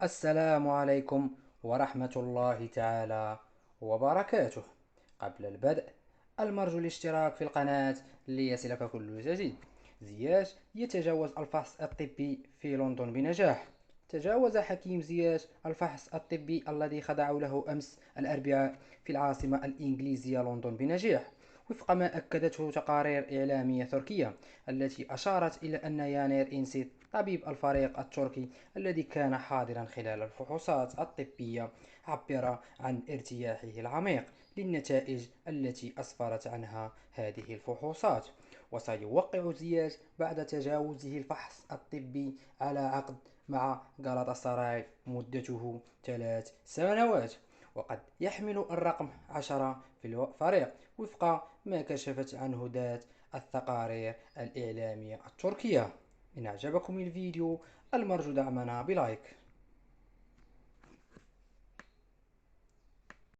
السلام عليكم ورحمة الله تعالى وبركاته. قبل البدء المرجو الاشتراك في القناة ليصلك كل جديد. زياش يتجاوز الفحص الطبي في لندن بنجاح. تجاوز حكيم زياش الفحص الطبي الذي خضعوا له أمس الأربعاء في العاصمة الإنجليزية لندن بنجاح، وفق ما أكدته تقارير إعلامية تركية التي أشارت إلى أن يانير إنسيت طبيب الفريق التركي الذي كان حاضرا خلال الفحوصات الطبية عبر عن ارتياحه العميق للنتائج التي أسفرت عنها هذه الفحوصات. وسيوقع زياش بعد تجاوزه الفحص الطبي على عقد مع غلطة سراي مدته 3 سنوات، وقد يحمل الرقم 10 في الفريق وفق ما كشفت عنه ذات التقارير الإعلامية التركية. إن أعجبكم الفيديو المرجو دعمنا بلايك.